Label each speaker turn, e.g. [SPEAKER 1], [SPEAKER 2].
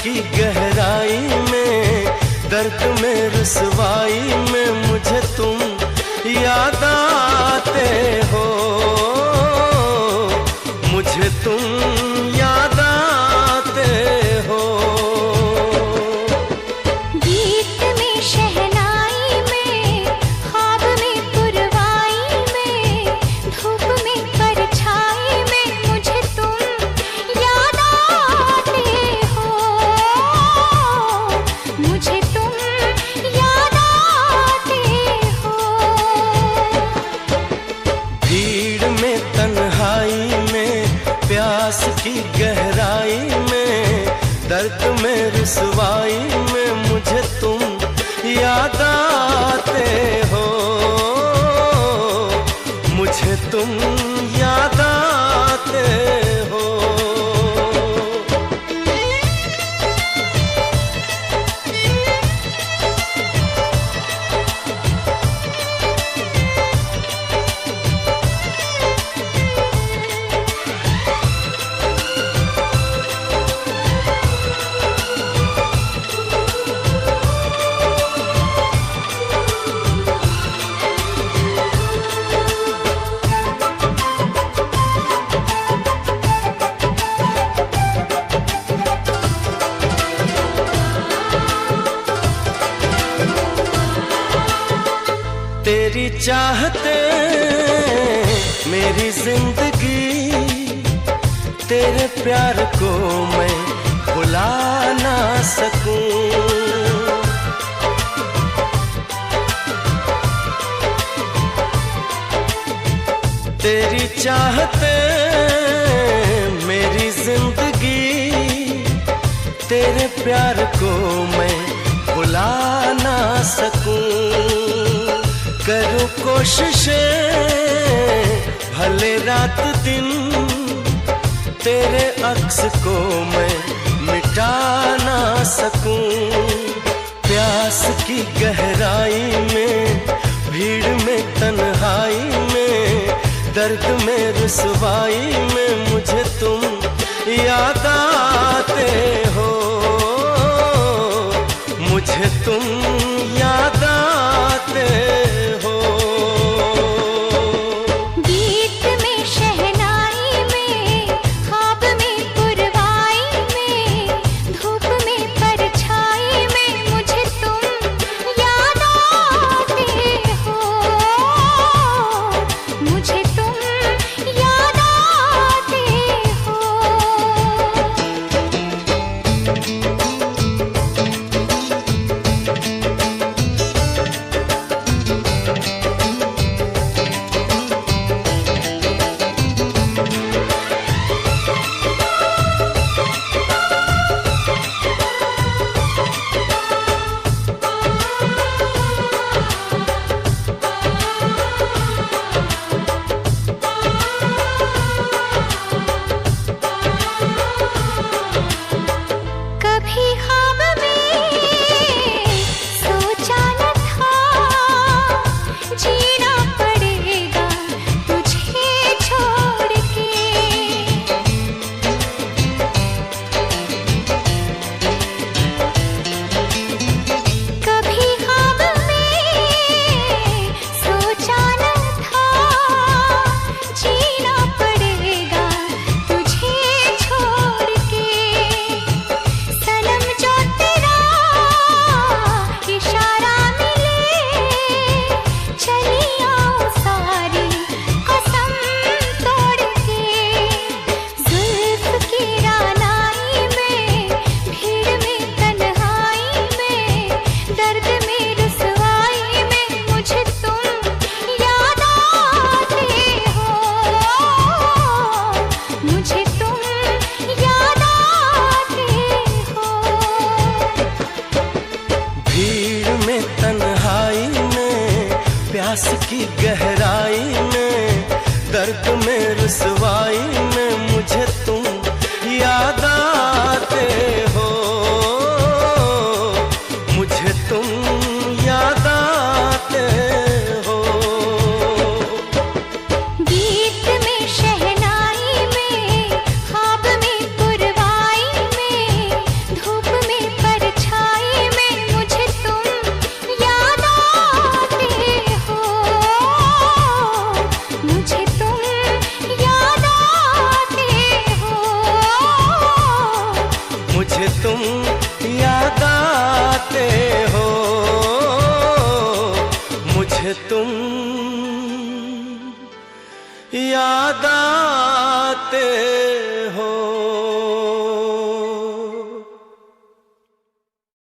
[SPEAKER 1] की गहराई में, दर्द में रुसवाई में मुझे तुम याद आते हो, मुझे तुम याद आते हो।
[SPEAKER 2] गीत में शहनाई में, ख्वाब में पुरवाई में, धूप में परछाई में मुझे तुम याद आते हो, मुझे तुम याद आते हो।
[SPEAKER 1] भीड़ में तन्हाई में, प्यास की गहराई में, दर्द में रुसवाई में मुझे तुम याद आते हो, मुझे तुम याद आते हो। तेरी चाहते मेरी जिंदगी, तेरे प्यार को मैं भुला ना सकूं। तेरी चाहते मेरी जिंदगी, तेरे प्यार को मैं भुला ना सकूं। करूं कोशिशें भले रात दिन, तेरे अक्स को मैं मिटा ना सकूं। प्यास की गहराई में, भीड़ में तन्हाई में, दर्द में रुसवाई में मुझे तुम याद आते हो, मुझे तुम याद आते हो।
[SPEAKER 2] गीत में शहनाई में, ख्वाब में पुरवाई में, धूप में परछाई में मुझे तुम याद आते हो, मुझे तुम याद आते हो। कभी ख्वाब में सोचा न था, जीना पड़ेगा तुझे छोड़ के। कभी ख्वाब में सोचा न था, जीना पड़ेगा तुझे छोड़ के। सनम जो तेरा इशारा मिले, चली आऊं सारी कसम तोड़ के। जुल्फ की रानाई में, भीड़ में तन्हाई में, दर्द में रुसवाई में मुझे तुम याद आते हो, मुझे तुम याद आते हो।
[SPEAKER 1] भीड़ में तन्हाई में, प्यास की गहराई में, दर्द में रुसवाई में मुझे तुम याद आते हो, मुझे तुम याद आते हो।
[SPEAKER 2] गीत में शहनाई में, ख्वाब में पुरवाई में, धूप
[SPEAKER 1] आते हो, मुझे तुम याद आते